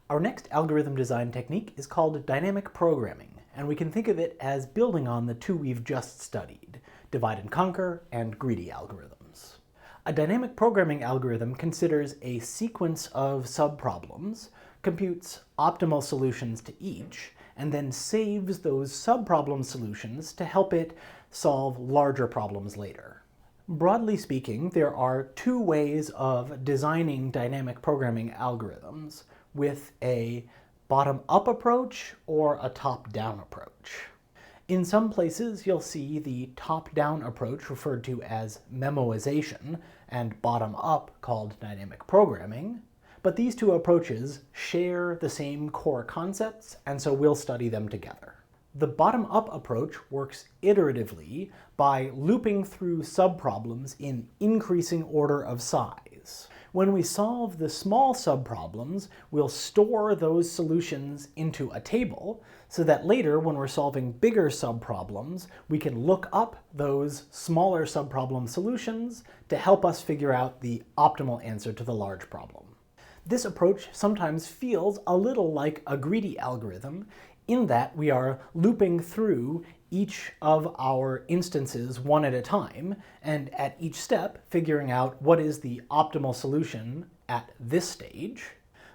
Our next algorithm design technique is called dynamic programming, and we can think of it as building on the two we've just studied, divide and conquer and greedy algorithms. A dynamic programming algorithm considers a sequence of subproblems, computes optimal solutions to each, and then saves those subproblem solutions to help it solve larger problems later. Broadly speaking, there are two ways of designing dynamic programming algorithms, with a bottom-up approach or a top-down approach. In some places, you'll see the top-down approach referred to as memoization and bottom-up called dynamic programming, but these two approaches share the same core concepts, and so we'll study them together. The bottom-up approach works iteratively by looping through subproblems in increasing order of size. When we solve the small subproblems, we'll store those solutions into a table so that later, when we're solving bigger subproblems, we can look up those smaller subproblem solutions to help us figure out the optimal answer to the large problem. This approach sometimes feels a little like a greedy algorithm, in that we are looping through each of our instances one at a time, and at each step figuring out what is the optimal solution at this stage.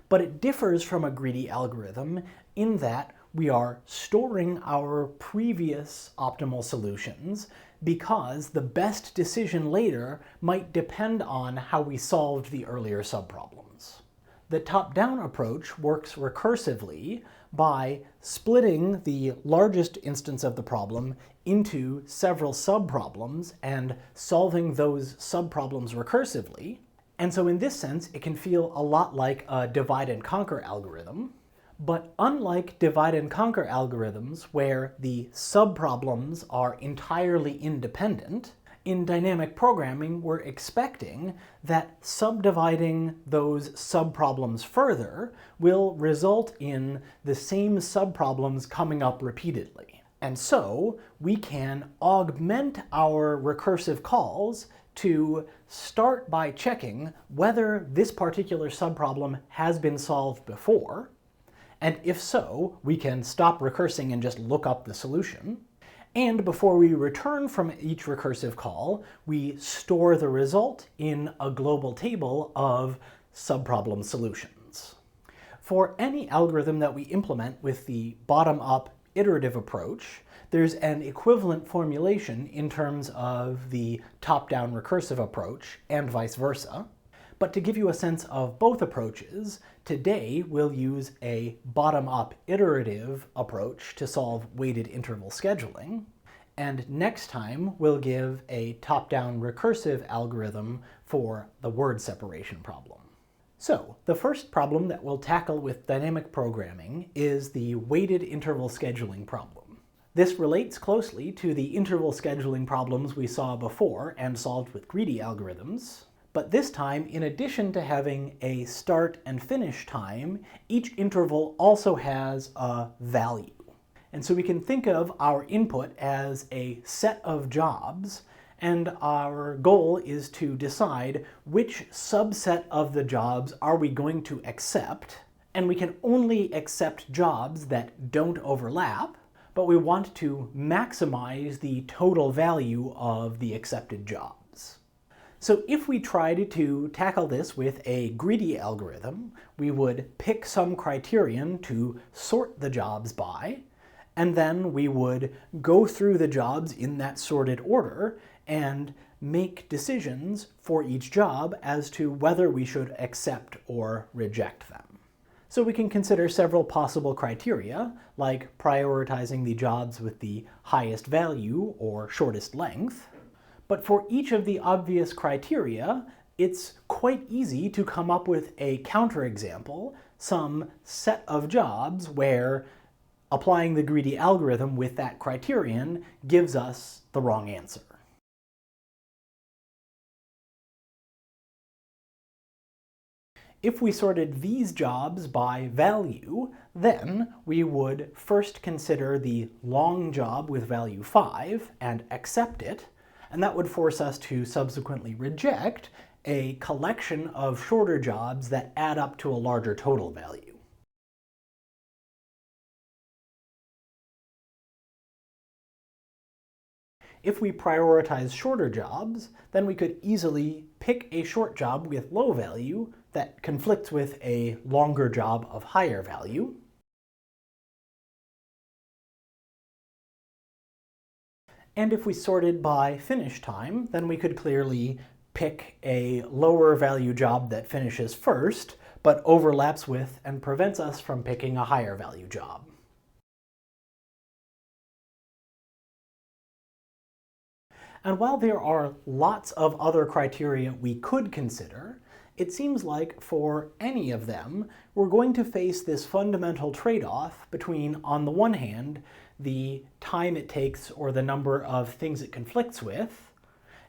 But it differs from a greedy algorithm in that we are storing our previous optimal solutions because the best decision later might depend on how we solved the earlier subproblems. The top-down approach works recursively by splitting the largest instance of the problem into several subproblems and solving those subproblems recursively. And so in this sense, it can feel a lot like a divide and conquer algorithm. But unlike divide and conquer algorithms where the subproblems are entirely independent, in dynamic programming, we're expecting that subdividing those subproblems further will result in the same subproblems coming up repeatedly. And so we can augment our recursive calls to start by checking whether this particular subproblem has been solved before, and if so, we can stop recursing and just look up the solution. And before we return from each recursive call, we store the result in a global table of subproblem solutions. For any algorithm that we implement with the bottom-up iterative approach, there's an equivalent formulation in terms of the top-down recursive approach and vice versa. But to give you a sense of both approaches, today we'll use a bottom-up iterative approach to solve weighted interval scheduling, and next time we'll give a top-down recursive algorithm for the word separation problem. So, the first problem that we'll tackle with dynamic programming is the weighted interval scheduling problem. This relates closely to the interval scheduling problems we saw before and solved with greedy algorithms. But this time, in addition to having a start and finish time, each interval also has a value. And so we can think of our input as a set of jobs, and our goal is to decide which subset of the jobs are we going to accept, and we can only accept jobs that don't overlap, but we want to maximize the total value of the accepted jobs. So if we tried to tackle this with a greedy algorithm, we would pick some criterion to sort the jobs by, and then we would go through the jobs in that sorted order and make decisions for each job as to whether we should accept or reject them. So we can consider several possible criteria, like prioritizing the jobs with the highest value or shortest length. But for each of the obvious criteria, it's quite easy to come up with a counterexample, some set of jobs where applying the greedy algorithm with that criterion gives us the wrong answer. If we sorted these jobs by value, then we would first consider the long job with value 5 and accept it, and that would force us to subsequently reject a collection of shorter jobs that add up to a larger total value. if we prioritize shorter jobs, then we could easily pick a short job with low value that conflicts with a longer job of higher value. And if we sorted by finish time, then we could clearly pick a lower value job that finishes first, but overlaps with and prevents us from picking a higher value job. And while there are lots of other criteria we could consider, it seems like for any of them, we're going to face this fundamental trade-off between, on the one hand, the time it takes or the number of things it conflicts with,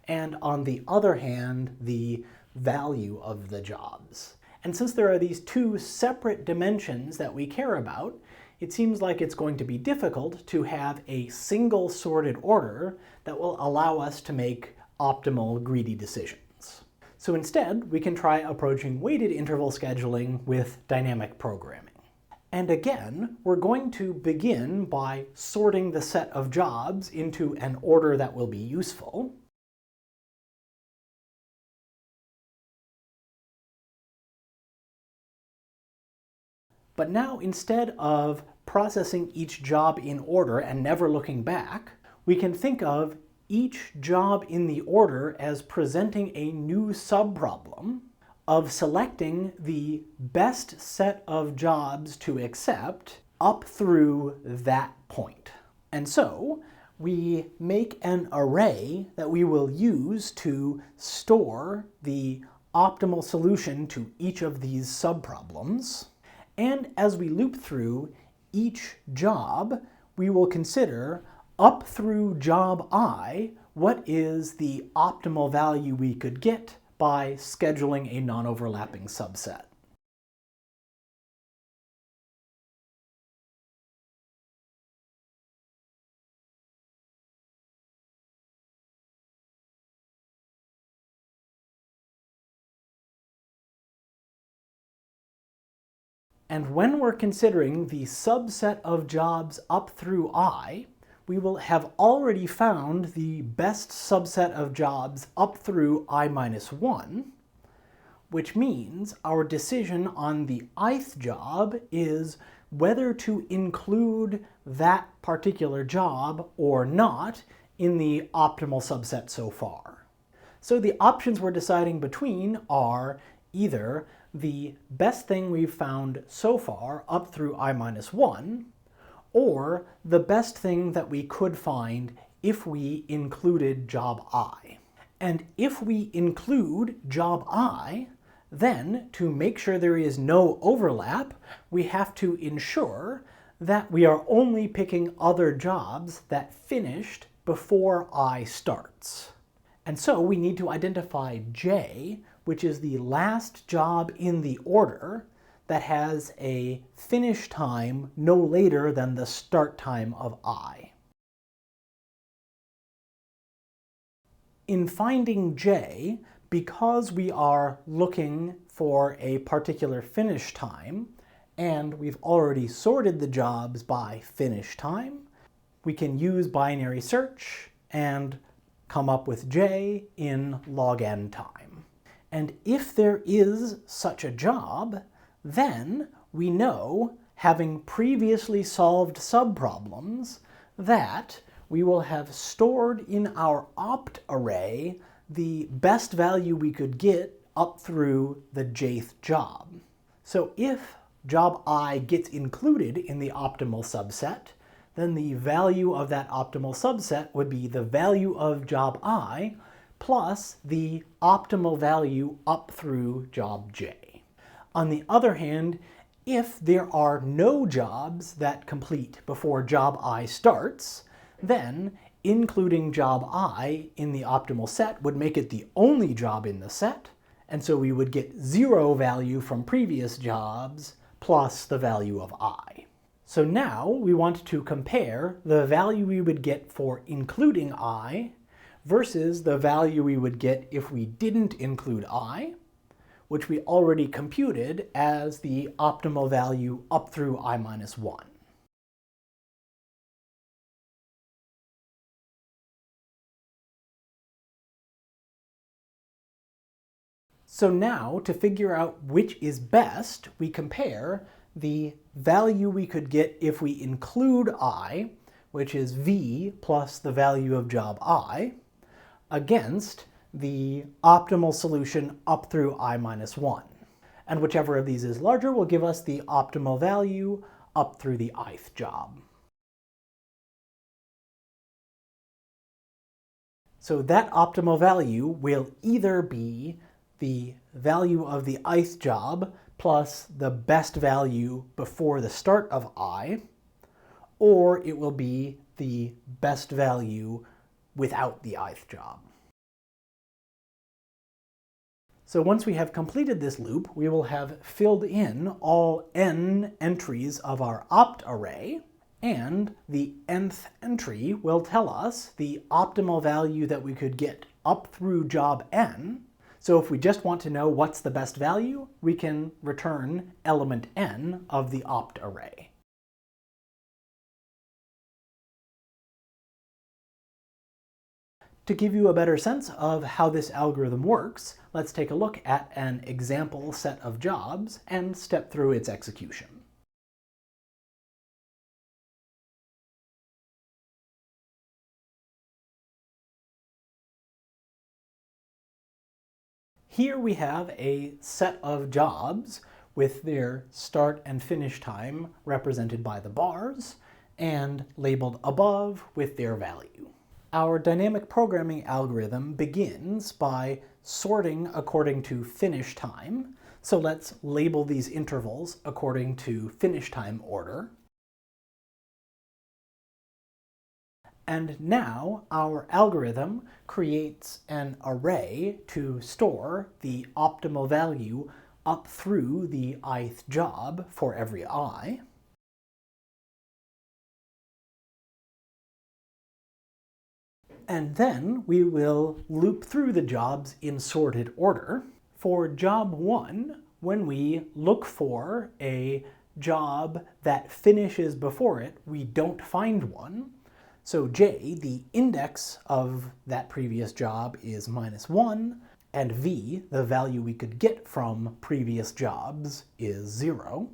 and on the other hand, the value of the jobs. And since there are these two separate dimensions that we care about, it seems like it's going to be difficult to have a single sorted order that will allow us to make optimal greedy decisions. So instead, we can try approaching weighted interval scheduling with dynamic programming. And again, we're going to begin by sorting the set of jobs into an order that will be useful. But now, instead of processing each job in order and never looking back, we can think of each job in the order as presenting a new subproblem of selecting the best set of jobs to accept up through that point. And so we make an array that we will use to store the optimal solution to each of these subproblems. And as we loop through each job, we will consider up through job I, what is the optimal value we could get by scheduling a non-overlapping subset. And when we're considering the subset of jobs up through I, we will have already found the best subset of jobs up through I-1, which means our decision on the ith job is whether to include that particular job or not in the optimal subset so far. So the options we're deciding between are either the best thing we've found so far up through I-1, or the best thing that we could find if we included job I. And if we include job I, then to make sure there is no overlap, we have to ensure that we are only picking other jobs that finished before I starts. And so we need to identify J, which is the last job in the order that has a finish time no later than the start time of I. In finding J, because we are looking for a particular finish time, and we've already sorted the jobs by finish time, we can use binary search and come up with J in log n time. And if there is such a job, then we know, having previously solved subproblems, that we will have stored in our opt array the best value we could get up through the jth job. So if job I gets included in the optimal subset, then the value of that optimal subset would be the value of job I plus the optimal value up through job j. On the other hand, if there are no jobs that complete before job I starts, then including job I in the optimal set would make it the only job in the set, and so we would get 0 value from previous jobs plus the value of I. So now we want to compare the value we would get for including I versus the value we would get if we didn't include I, which we already computed as the optimal value up through I-1. So now, to figure out which is best, we compare the value we could get if we include I, which is v plus the value of job I, against the optimal solution up through I minus 1. And whichever of these is larger will give us the optimal value up through the ith job. So that optimal value will either be the value of the ith job plus the best value before the start of I, or it will be the best value without the ith job. So once we have completed this loop, we will have filled in all n entries of our opt array, and the nth entry will tell us the optimal value that we could get up through job n. So if we just want to know what's the best value, we can return element n of the opt array. To give you a better sense of how this algorithm works, let's take a look at an example set of jobs and step through its execution. Here we have a set of jobs with their start and finish time represented by the bars and labeled above with their value. Our dynamic programming algorithm begins by sorting according to finish time, so let's label these intervals according to finish time order. And now our algorithm creates an array to store the optimal value up through the ith job for every I. And then we will loop through the jobs in sorted order. For job 1, when we look for a job that finishes before it, we don't find one. So j, the index of that previous job, is -1, and v, the value we could get from previous jobs, is 0.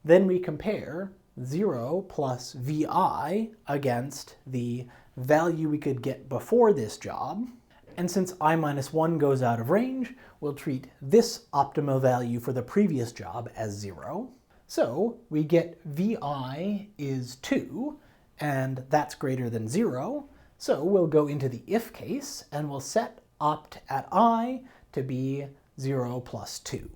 Then we compare 0 plus vi against the value we could get before this job. And since I minus 1 goes out of range, we'll treat this optimal value for the previous job as 0. So we get vi is 2, and that's greater than 0. So we'll go into the if case, and we'll set opt at I to be 0 plus 2.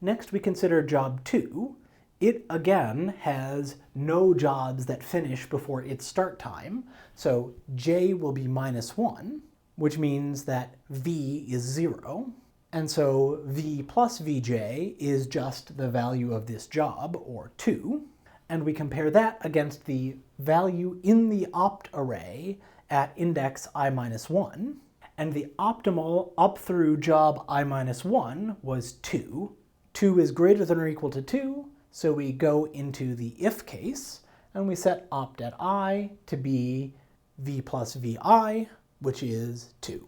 Next we consider job 2. It again has no jobs that finish before its start time, so j will be -1, which means that v is 0, and so v plus vj is just the value of this job, or 2, and we compare that against the value in the opt array at index I minus 1, and the optimal up through job I minus 1 was 2. 2 is greater than or equal to 2, so we go into the if case, and we set opt at I to be v plus vi, which is 2.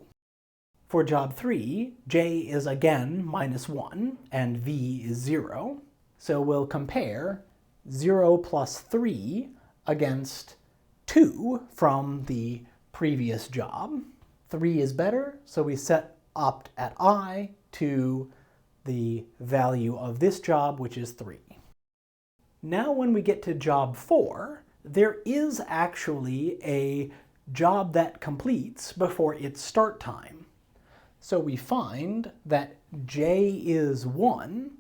For job 3, j is again -1, and v is 0, so we'll compare 0 plus 3 against 2 from the previous job. 3 is better, so we set opt at I to the value of this job, which is 3. Now when we get to job 4, there is actually a job that completes before its start time. So we find that j is 1,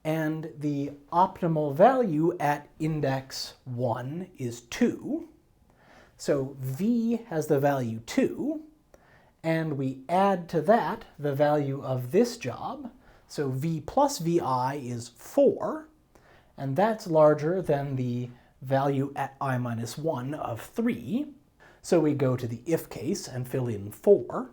and the optimal value at index 1 is 2. So v has the value 2, and we add to that the value of this job. So v plus vi is 4, and that's larger than the value at I minus 1 of 3. So we go to the if case and fill in 4.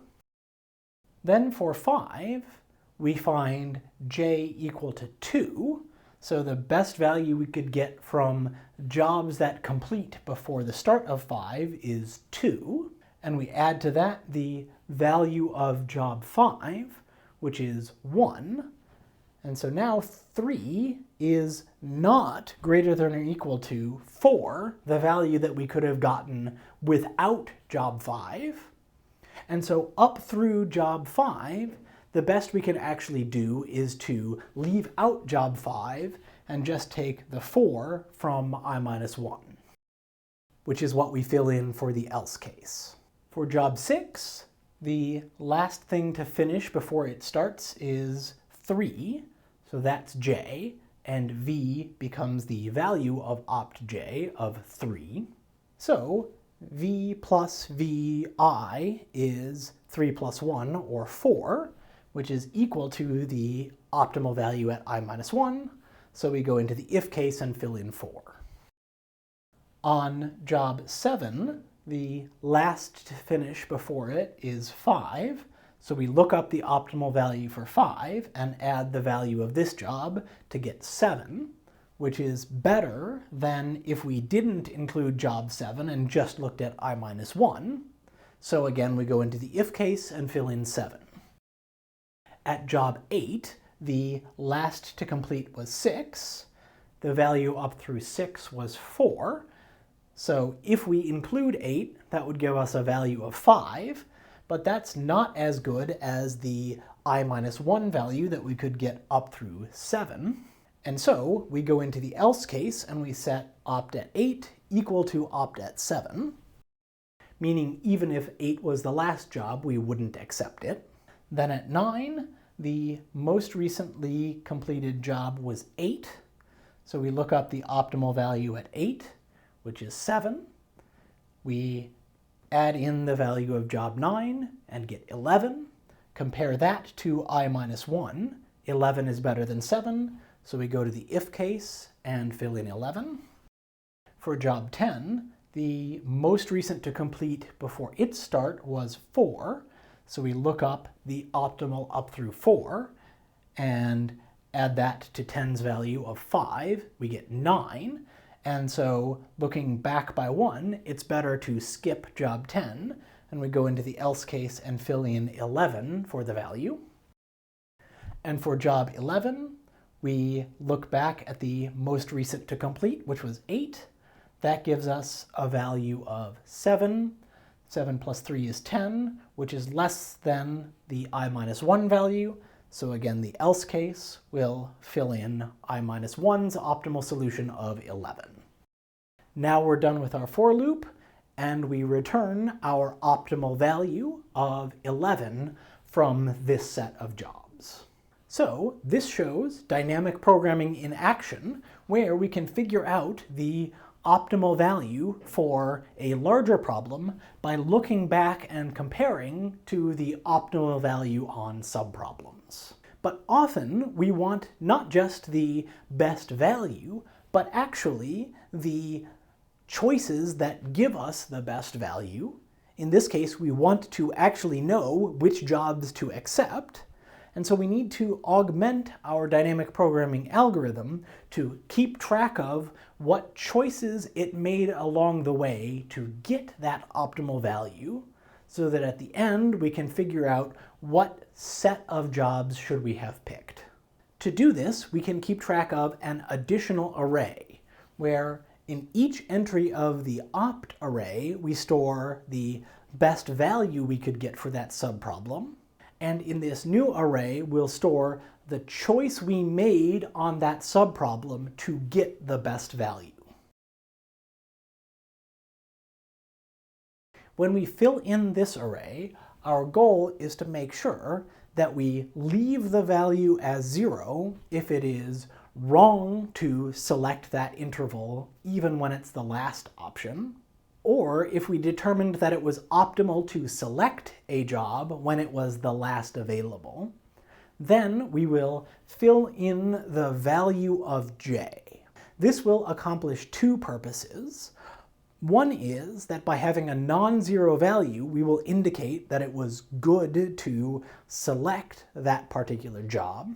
Then for 5, we find j equal to 2, so the best value we could get from jobs that complete before the start of 5 is 2, and we add to that the value of job 5, which is 1. And so now 3 is not greater than or equal to 4, the value that we could have gotten without job 5. And so up through job 5, the best we can actually do is to leave out job 5 and just take the 4 from I-1, which is what we fill in for the else case. For job 6, the last thing to finish before it starts is 3, so that's j, and v becomes the value of opt j of 3. So v plus vi is 3 plus 1, or 4, which is equal to the optimal value at I-1, so we go into the if case and fill in 4. On job 7, the last to finish before it is 5, so we look up the optimal value for 5 and add the value of this job to get 7, which is better than if we didn't include job 7 and just looked at I-1. So again, we go into the if case and fill in 7. At job 8, the last to complete was 6. The value up through 6 was 4. So if we include 8, that would give us a value of 5, but that's not as good as the I-1 value that we could get up through 7. And so we go into the else case and we set opt at 8 equal to opt at 7, meaning even if 8 was the last job, we wouldn't accept it. Then at 9, the most recently completed job was 8, so we look up the optimal value at 8, which is 7. We add in the value of job 9 and get 11. Compare that to I-1. 11 is better than 7, so we go to the if case and fill in 11. For job 10, the most recent to complete before its start was 4, so we look up the optimal up through 4 and add that to 10's value of 5. We get 9. And so looking back by 1, it's better to skip job 10, and we go into the else case and fill in 11 for the value. And for job 11, we look back at the most recent to complete, which was 8. That gives us a value of 7. 7 plus 3 is 10, which is less than the I-1 value. So again, the else case will fill in I-1's optimal solution of 11. Now we're done with our for loop, and we return our optimal value of 11 from this set of jobs. So this shows dynamic programming in action, where we can figure out the optimal value for a larger problem by looking back and comparing to the optimal value on subproblems. But often we want not just the best value, but actually the choices that give us the best value. In this case, we want to actually know which jobs to accept, and so we need to augment our dynamic programming algorithm to keep track of what choices it made along the way to get that optimal value, so that at the end we can figure out what set of jobs should we have picked. To do this, we can keep track of an additional array, where in each entry of the opt array we store the best value we could get for that subproblem, and in this new array we'll store the choice we made on that subproblem to get the best value. When we fill in this array, our goal is to make sure that we leave the value as 0 if it is wrong to select that interval even when it's the last option, or if we determined that it was optimal to select a job when it was the last available, then we will fill in the value of j. This will accomplish two purposes. One is that by having a non-zero value, we will indicate that it was good to select that particular job.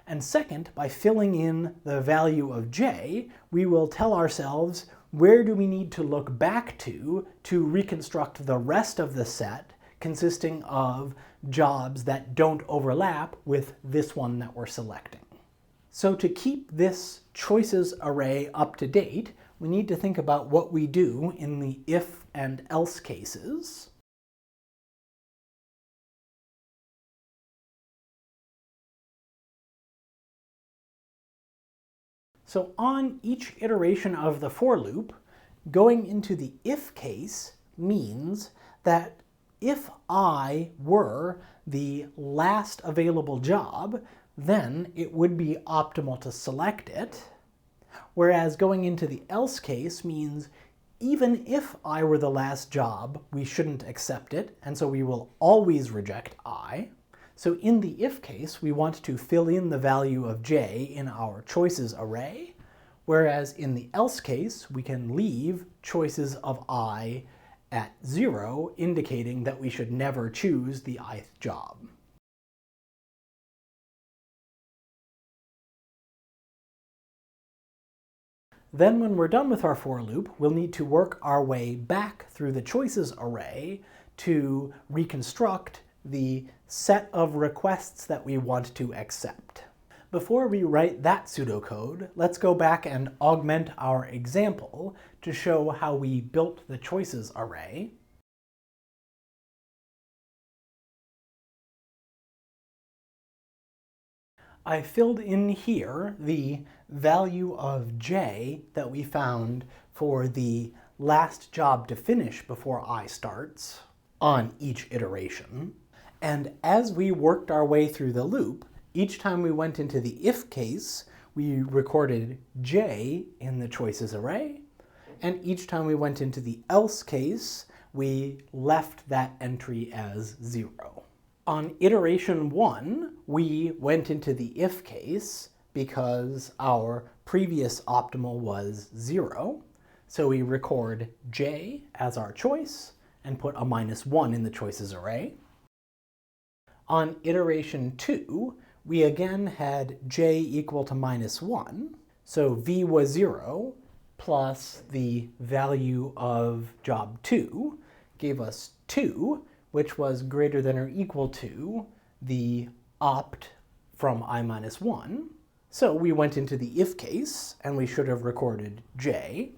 And second, by filling in the value of j, we will tell ourselves where do we need to look back to reconstruct the rest of the set consisting of jobs that don't overlap with this one that we're selecting. So to keep this choices array up to date, we need to think about what we do in the if and else cases. So on each iteration of the for loop, going into the if case means that if I were the last available job, then it would be optimal to select it. Whereas going into the else case means even if I were the last job, we shouldn't accept it, and so we will always reject I. So in the if case, we want to fill in the value of j in our choices array, whereas in the else case, we can leave choices of I at 0, indicating that we should never choose the ith job. Then when we're done with our for loop, we'll need to work our way back through the choices array to reconstruct the set of requests that we want to accept. Before we write that pseudocode, let's go back and augment our example to show how we built the choices array. I filled in here the value of j that we found for the last job to finish before I starts on each iteration. And as we worked our way through the loop, each time we went into the if case, we recorded j in the choices array, and each time we went into the else case, we left that entry as 0. On iteration 1, we went into the if case because our previous optimal was 0, so we record j as our choice and put a -1 in the choices array. On iteration 2, we again had j equal to -1, so v was 0 plus the value of job 2 gave us 2, which was greater than or equal to the opt from I-1. So we went into the if case, and we should have recorded j,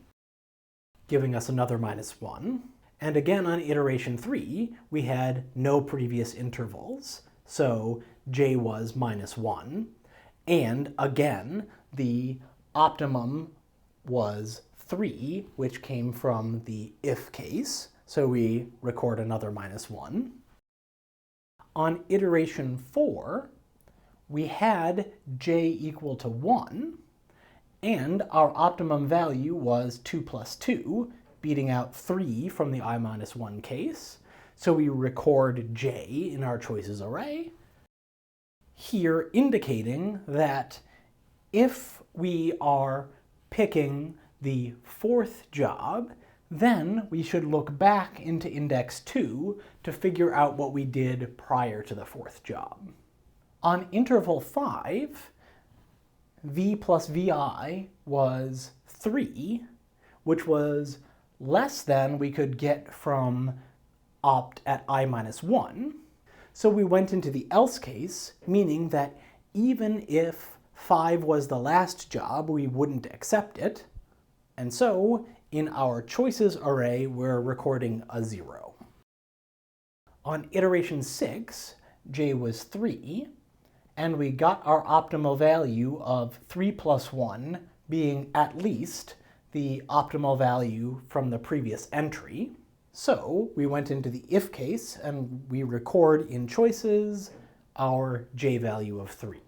giving us another -1. And again on iteration 3, we had no previous intervals, so j was -1. And again, the optimum was 3, which came from the if case, so we record another -1. On iteration 4, we had j equal to 1, and our optimum value was 2 plus 2, beating out 3 from the I-1 case, so we record j in our choices array, here indicating that if we are picking the 4th job, then we should look back into index 2 to figure out what we did prior to the 4th job. On interval 5, v plus vi was 3, which was less than we could get from opt at I-1. So we went into the else case, meaning that even if 5 was the last job, we wouldn't accept it. And so in our choices array, we're recording a 0. On iteration 6, j was 3, and we got our optimal value of 3 plus 1 being at least the optimal value from the previous entry. So we went into the if case, and we record in choices our j value of 3.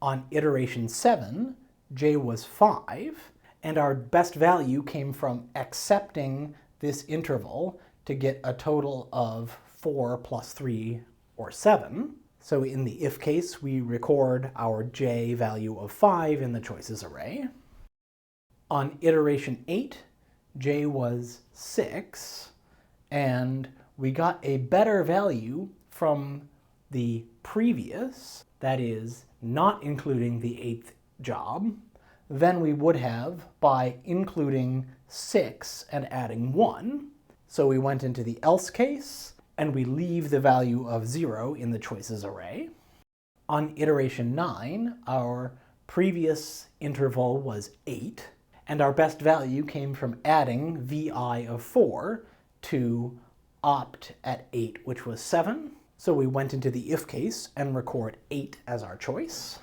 On iteration 7, j was 5, and our best value came from accepting this interval to get a total of 4 plus 3, or 7. So in the if case, we record our j value of 5 in the choices array. On iteration 8, j was 6, and we got a better value from the previous, that is, not including the 8th job, than we would have by including 6 and adding 1. So we went into the else case, and we leave the value of 0 in the choices array. On iteration 9, our previous interval was 8, and our best value came from adding vi of 4 to opt at 8, which was 7. So we went into the if case and record 8 as our choice.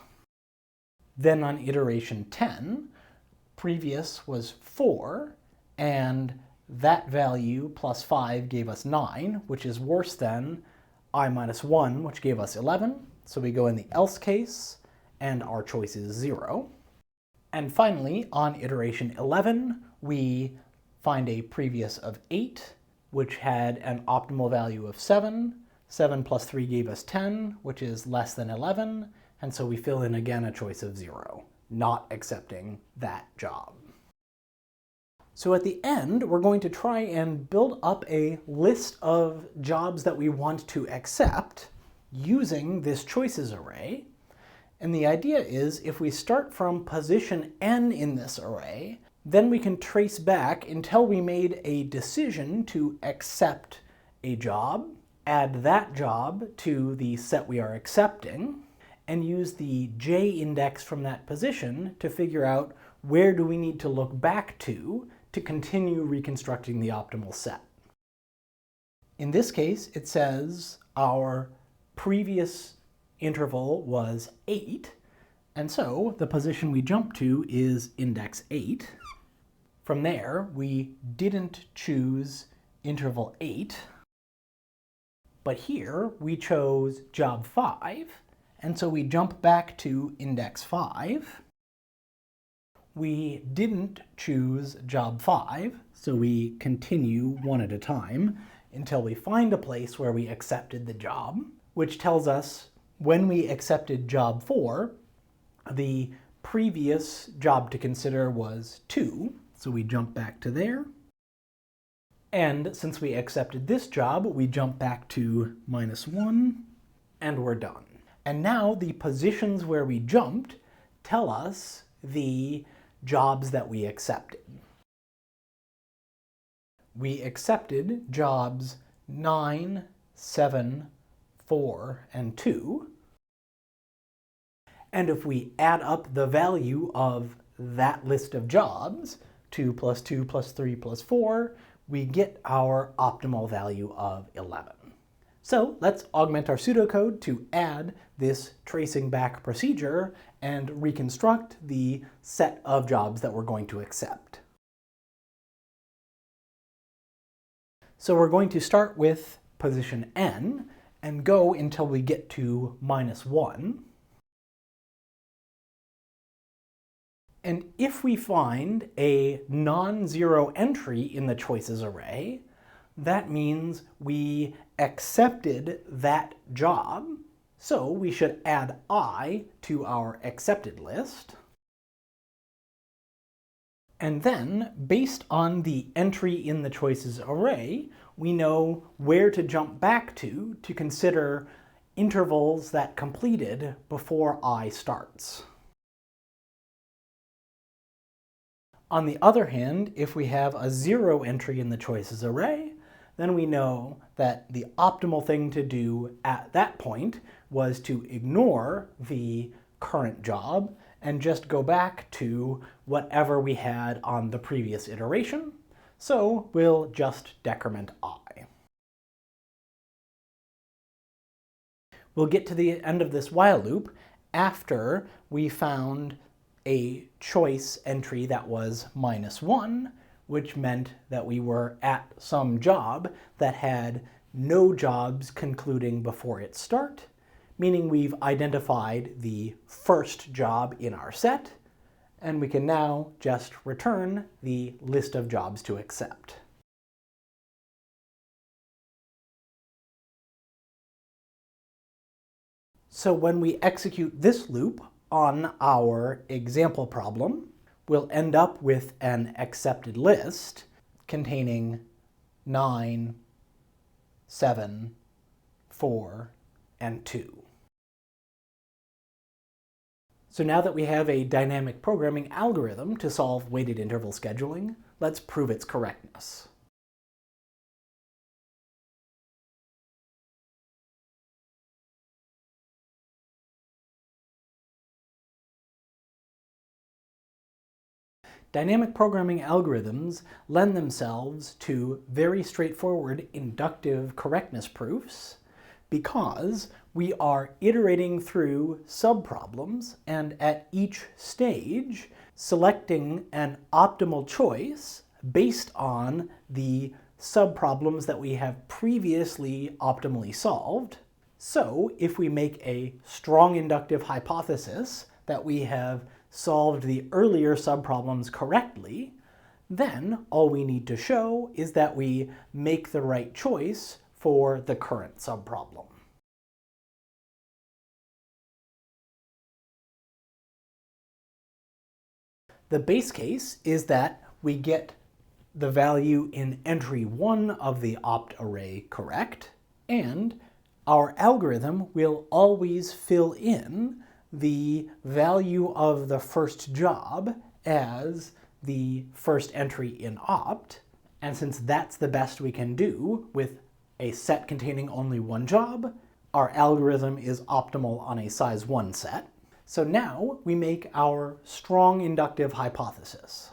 Then on iteration 10, previous was 4, and that value plus 5 gave us 9, which is worse than I minus 1, which gave us 11. So we go in the else case, and our choice is 0. And finally, on iteration 11, we find a previous of 8, which had an optimal value of 7. 7 plus 3 gave us 10, which is less than 11, and so we fill in again a choice of 0, not accepting that job. So at the end, we're going to try and build up a list of jobs that we want to accept using this choices array. And the idea is if we start from position n in this array, then we can trace back until we made a decision to accept a job, add that job to the set we are accepting, and use the j index from that position to figure out where do we need to look back to continue reconstructing the optimal set. In this case, it says our previous interval was 8, and so the position we jump to is index 8. From there, we didn't choose interval 8, but here we chose job 5, and so we jump back to index 5. We didn't choose job 5, so we continue one at a time until we find a place where we accepted the job, which tells us when we accepted job 4, the previous job to consider was 2, so we jump back to there. And since we accepted this job, we jump back to -1, and we're done. And now the positions where we jumped tell us the jobs that we accepted. We accepted jobs 9, 7, 4, and 2. And if we add up the value of that list of jobs, 2 plus 2 plus 3 plus 4, we get our optimal value of 11. So let's augment our pseudocode to add this tracing back procedure and reconstruct the set of jobs that we're going to accept. So we're going to start with position n and go until we get to -1. And if we find a non-zero entry in the choices array, that means we accepted that job, so we should add I to our accepted list. And then, based on the entry in the choices array, we know where to jump back to consider intervals that completed before I starts. On the other hand, if we have a 0 entry in the choices array, then we know that the optimal thing to do at that point was to ignore the current job and just go back to whatever we had on the previous iteration. So we'll just decrement I. We'll get to the end of this while loop after we found a choice entry that was -1, which meant that we were at some job that had no jobs concluding before its start, meaning we've identified the first job in our set, and we can now just return the list of jobs to accept. So when we execute this loop on our example problem, we'll end up with an accepted list containing 9, 7, 4, and 2. So now that we have a dynamic programming algorithm to solve weighted interval scheduling, let's prove its correctness. Dynamic programming algorithms lend themselves to very straightforward inductive correctness proofs because we are iterating through subproblems and at each stage selecting an optimal choice based on the subproblems that we have previously optimally solved. So if we make a strong inductive hypothesis that we have solved the earlier subproblems correctly, then all we need to show is that we make the right choice for the current subproblem. The base case is that we get the value in entry 1 of the opt array correct, and our algorithm will always fill in the value of the first job as the first entry in opt, and since that's the best we can do with a set containing only one job, our algorithm is optimal on a size 1 set. So now we make our strong inductive hypothesis.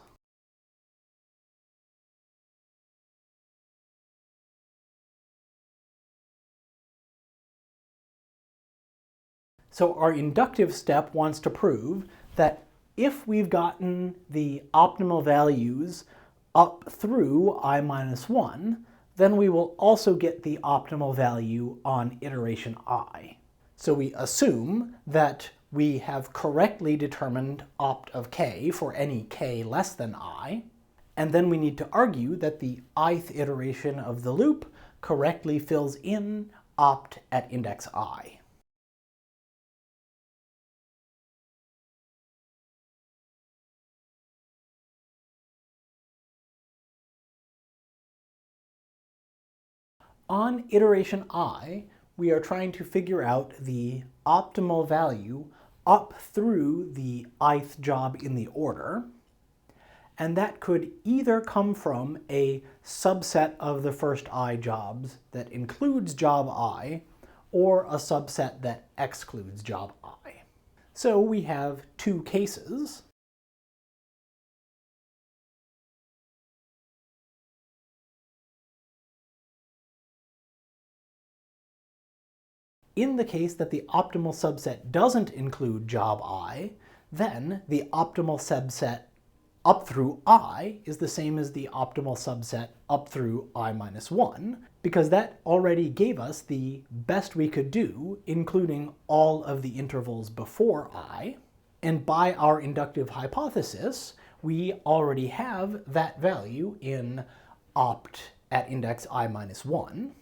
So our inductive step wants to prove that if we've gotten the optimal values up through I-1, then we will also get the optimal value on iteration I. So we assume that we have correctly determined opt of k for any k less than I, and then we need to argue that the ith iteration of the loop correctly fills in opt at index I. On iteration I, we are trying to figure out the optimal value up through the ith job in the order, and that could either come from a subset of the first I jobs that includes job I, or a subset that excludes job I. So we have two cases. In the case that the optimal subset doesn't include job I, then the optimal subset up through I is the same as the optimal subset up through I-1, because that already gave us the best we could do, including all of the intervals before I. And by our inductive hypothesis, we already have that value in opt at index I-1.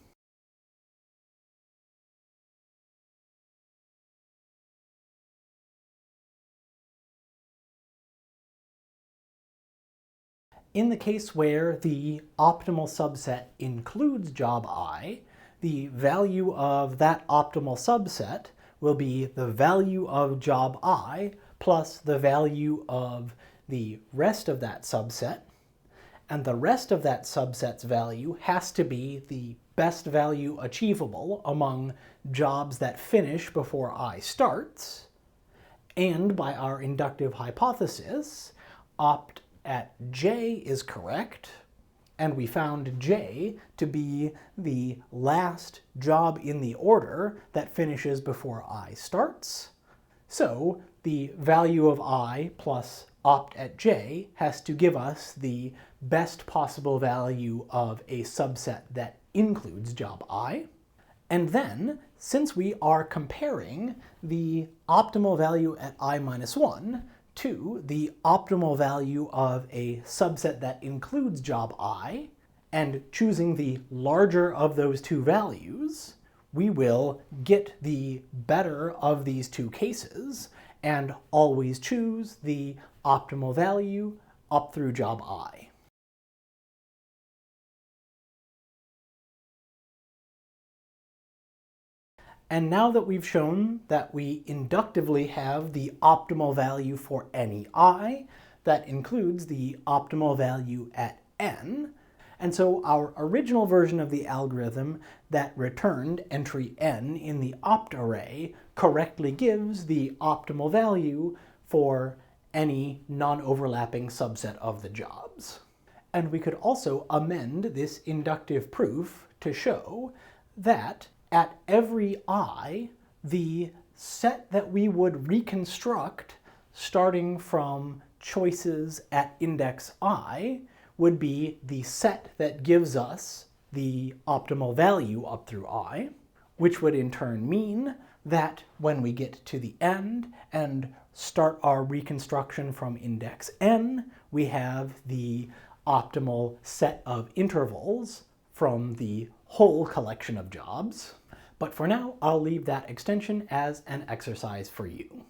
In the case where the optimal subset includes job I, the value of that optimal subset will be the value of job I plus the value of the rest of that subset, and the rest of that subset's value has to be the best value achievable among jobs that finish before I starts, and by our inductive hypothesis, opt at j is correct, and we found j to be the last job in the order that finishes before I starts. So the value of I plus opt at j has to give us the best possible value of a subset that includes job I. And then, since we are comparing the optimal value at I-1 to the optimal value of a subset that includes job I, and choosing the larger of those two values, we will get the better of these two cases and always choose the optimal value up through job I. And now that we've shown that we inductively have the optimal value for any I, that includes the optimal value at n, and so our original version of the algorithm that returned entry n in the opt array correctly gives the optimal value for any non-overlapping subset of the jobs. And we could also amend this inductive proof to show that at every I, the set that we would reconstruct starting from choices at index I would be the set that gives us the optimal value up through I, which would in turn mean that when we get to the end and start our reconstruction from index n, we have the optimal set of intervals from the whole collection of jobs. But for now, I'll leave that extension as an exercise for you.